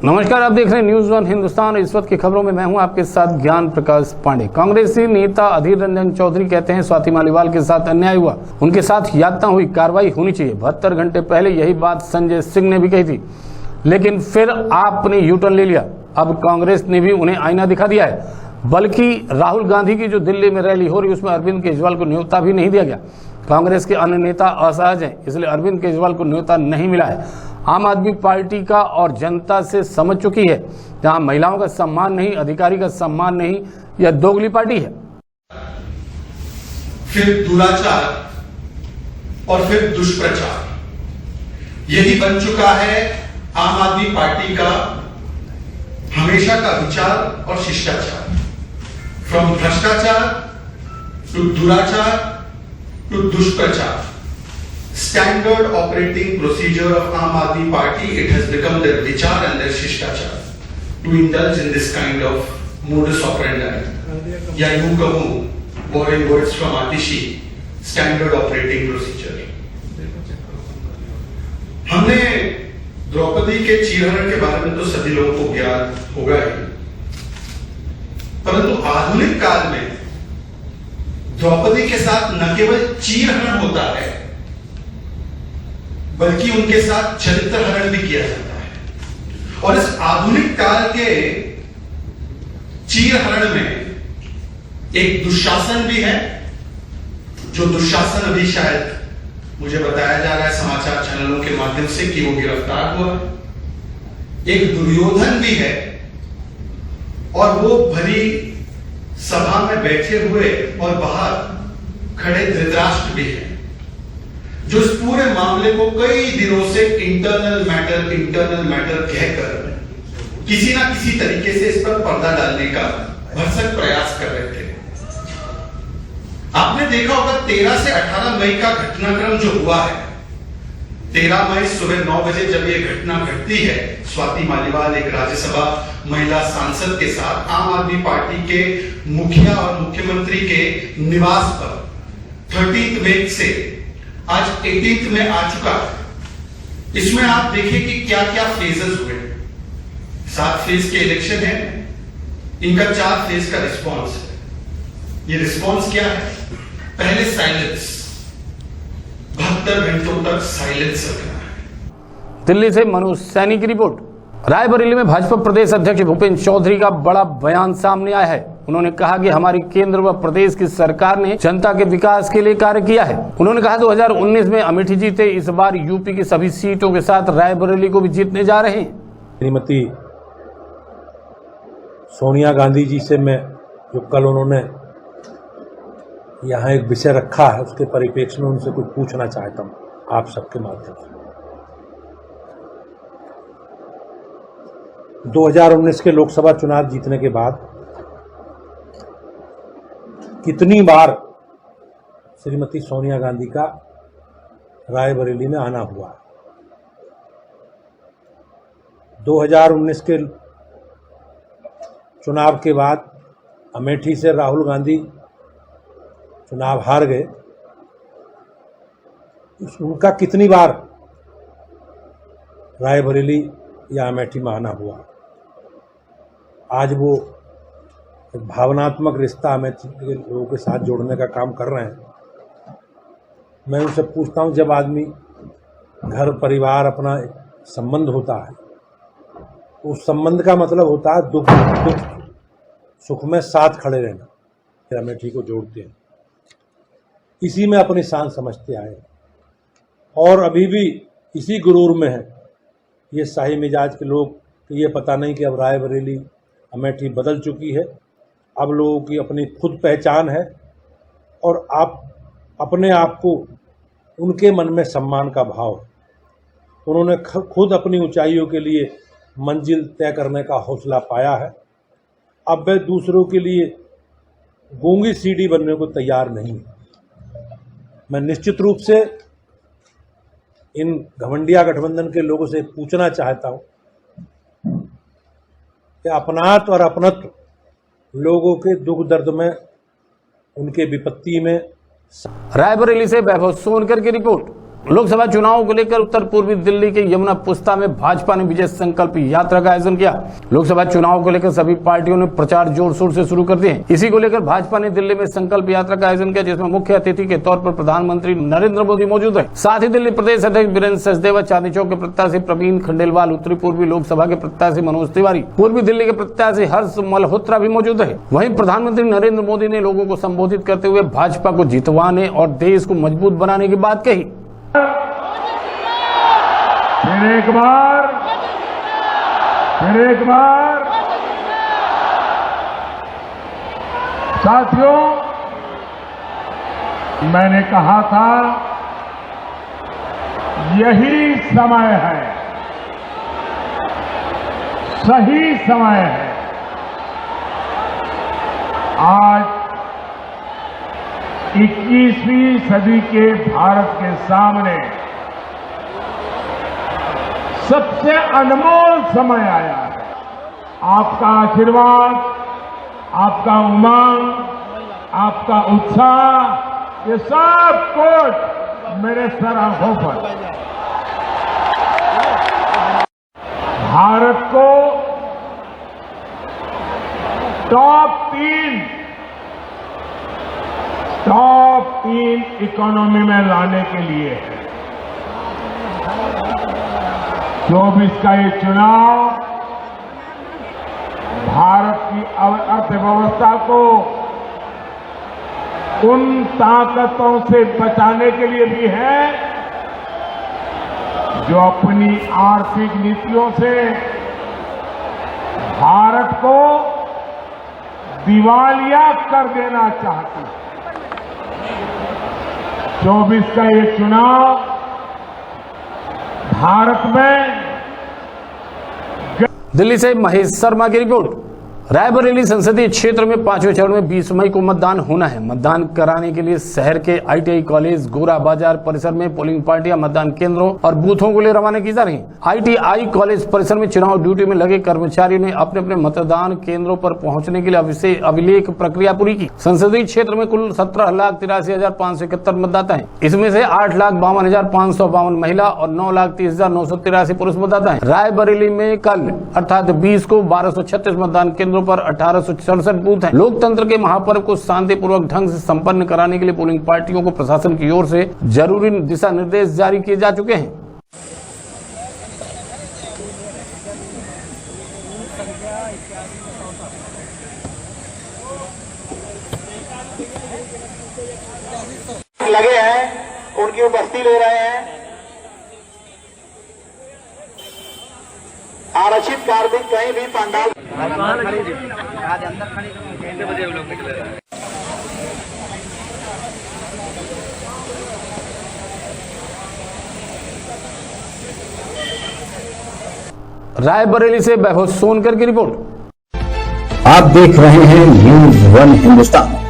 नमस्कार, आप देख रहे हैं न्यूज वन हिंदुस्तान। इस वक्त की खबरों में मैं हूं आपके साथ ज्ञान प्रकाश पांडे। कांग्रेसी नेता अधीर रंजन चौधरी कहते हैं स्वाति मालीवाल के साथ अन्याय हुआ, उनके साथ यातना हुई, कार्रवाई होनी चाहिए। 72 घंटे पहले यही बात संजय सिंह ने भी कही थी, लेकिन फिर आपने यू टर्न ले लिया। अब कांग्रेस ने भी उन्हें आईना दिखा दिया है। बल्कि राहुल गांधी की जो दिल्ली में रैली हो रही है उसमें अरविंद केजरीवाल को न्योता भी नहीं दिया गया। कांग्रेस के अन्य नेता असहज हैं, इसलिए अरविंद केजरीवाल को न्योता नहीं मिला है। आम आदमी पार्टी का और जनता से समझ चुकी है, जहां महिलाओं का सम्मान नहीं, अधिकारी का सम्मान नहीं, यह दोगली पार्टी है। फिर दुराचार और फिर दुष्प्रचार, यही बन चुका है आम आदमी पार्टी का हमेशा का विचार और शिष्टाचार। फ्रॉम भ्रष्टाचार टू दुराचार टू दुष्प्रचार, standard operating procedure of Aam Aadmi Party, it has become their vichar and their shishtaachar to indulge in this kind of modus operandi, या यूं कहूं borrowing words from Atishi, standard operating procedure। हमने द्रौपदी के चीरहरण के बारे में तो सभी लोगों को ज्ञान होगा ही, परंतु आधुनिक काल में द्रौपदी के साथ न केवल चीरहरण होता है, बल्कि उनके साथ चरित्र हरण भी किया जाता है। और इस आधुनिक काल के चीरहरण में एक दुशासन भी है, जो दुशासन अभी शायद मुझे बताया जा रहा है समाचार चैनलों के माध्यम से कि वो गिरफ्तार हुआ। एक दुर्योधन भी है, और वो भरी सभा में बैठे हुए और बाहर खड़े धृतराष्ट्र भी है, जो इस पूरे मामले को कई दिनों से इंटरनल मैटर कहकर किसी ना किसी तरीके से इस पर पर्दा डालने का भरसक प्रयास कर रहे थे। आपने देखा होगा 13 से 18 मई का घटनाक्रम जो हुआ है, 13 मई सुबह 9 बजे जब यह घटना घटती है, स्वाति मालीवाल एक राज्यसभा महिला सांसद के साथ आम आदमी पार्टी के मुखिया और मुख्यमंत्री के निवास पर 13 मई से आज 18 में आ चुका है। इसमें आप देखिए कि क्या क्या फेजेस हुए। 7 फेज के इलेक्शन है, इनका 4 फेज का रिस्पांस है। ये रिस्पांस क्या है? पहले साइलेंस, 72 घंटों तक साइलेंस रखना है। दिल्ली से मनोज सैनी की रिपोर्ट। रायबरेली में भाजपा प्रदेश अध्यक्ष भूपेंद्र चौधरी का बड़ा बयान सामने आया है। उन्होंने कहा कि हमारी केंद्र व प्रदेश की सरकार ने जनता के विकास के लिए कार्य किया है। उन्होंने कहा 2019 में अमेठी जीते, इस बार यूपी की सभी सीटों के साथ रायबरेली को भी जीतने जा रहे हैं। श्रीमती सोनिया गांधी जी से मैं जो कल उन्होंने यहाँ एक विषय रखा है, उसके परिप्रेक्ष्य में उनसे कुछ पूछना चाहता हूँ आप सबके माध्यम से। 2019 के लोकसभा चुनाव जीतने के बाद कितनी बार श्रीमती सोनिया गांधी का रायबरेली में आना हुआ? 2019 के चुनाव के बाद अमेठी से राहुल गांधी चुनाव हार गए, उनका कितनी बार रायबरेली या अमेठी में आना हुआ? आज वो भावनात्मक रिश्ता अमेठी के लोगों के साथ जोड़ने का काम कर रहे हैं। मैं उनसे पूछता हूँ, जब आदमी घर परिवार अपना संबंध होता है, उस संबंध का मतलब होता है दुख सुख में साथ खड़े रहना। फिर अमेठी को जोड़ते हैं, इसी में अपनी शान समझते आए और अभी भी इसी गुरूर में है ये शाही मिजाज के लोग कि ये पता नहीं कि अब रायबरेली अमेठी बदल चुकी है। अब लोगों की अपनी खुद पहचान है और आप अपने आप को उनके मन में सम्मान का भाव, उन्होंने खुद अपनी ऊंचाइयों के लिए मंजिल तय करने का हौसला पाया है। अब वे दूसरों के लिए गूंगी सीढ़ी बनने को तैयार नहीं है। मैं निश्चित रूप से इन घमंडिया गठबंधन के लोगों से पूछना चाहता हूं कि अपनात और अपनत्व लोगों के दुख दर्द में, उनके विपत्ति में। रायबरेली से वैभव सोनकर की रिपोर्ट। लोकसभा चुनाव को लेकर उत्तर पूर्वी दिल्ली के यमुना पुस्ता में भाजपा ने विजय संकल्प यात्रा का आयोजन किया। लोकसभा चुनाव को लेकर सभी पार्टियों ने प्रचार जोर शोर से शुरू कर दिए। इसी को लेकर भाजपा ने दिल्ली में संकल्प यात्रा का आयोजन किया, जिसमें मुख्य अतिथि के तौर पर प्रधानमंत्री नरेंद्र मोदी मौजूद रहे। साथ ही दिल्ली प्रदेश अध्यक्ष वीरेंद्र सचदेवा, चांदनी चौक के प्रत्याशी प्रवीण खंडेलवाल, उत्तरी पूर्वी लोकसभा के प्रत्याशी मनोज तिवारी, पूर्वी दिल्ली के प्रत्याशी हर्ष मल्होत्रा भी मौजूद रहे। वहीं प्रधानमंत्री नरेंद्र मोदी ने लोगों को संबोधित करते हुए भाजपा को जितवाने और देश को मजबूत बनाने की बात कही। फिर एक बार साथियों, मैंने कहा था यही समय है, सही समय है। आज 21वीं सदी के भारत के सामने सबसे अनमोल समय आया है। आपका आशीर्वाद, आपका उमंग, आपका उत्साह, ये सब कुछ मेरे सराहों पर भारत को टॉप तीन इकोनॉमी में लाने के लिए है। 24 का ये चुनाव भारत की अर्थव्यवस्था को उन ताकतों से बचाने के लिए भी है जो अपनी आर्थिक नीतियों से भारत को दिवालिया कर देना चाहती है। 24 का ये चुनाव भारत में। दिल्ली से महेश शर्मा की रिपोर्ट। रायबरेली संसदीय क्षेत्र में 5वें चरण में 20 मई को मतदान होना है। मतदान कराने के लिए शहर के ITI कॉलेज गोरा बाजार परिसर में पोलिंग पार्टियां मतदान केंद्रों और बूथों को लिए रवाना की जा रही हैं। ITI कॉलेज परिसर में चुनाव ड्यूटी में लगे कर्मचारियों ने अपने अपने मतदान केंद्रों पर पहुंचने के लिए अभिलेख प्रक्रिया पूरी की। संसदीय क्षेत्र में कुल 17,83,571 मतदाता है। इसमें से 8,52,552 महिला और 9,30,983 पुरुष मतदाता है। रायबरेली में कल अर्थात 20 को 1236 मतदान केंद्रों पर 1867 बूथ हैं। लोकतंत्र के महापर्व को शांतिपूर्वक ढंग से संपन्न कराने के लिए पोलिंग पार्टियों को प्रशासन की ओर से जरूरी दिशा निर्देश जारी किए जा चुके हैं। लगे हैं, उनकी उपस्थिति ले रहे हैं। आरक्षित कार्मिक कहीं भी पंडाल रायबरेली से वैभव सोनकर की रिपोर्ट। आप देख रहे हैं न्यूज़ 1 हिंदुस्तान।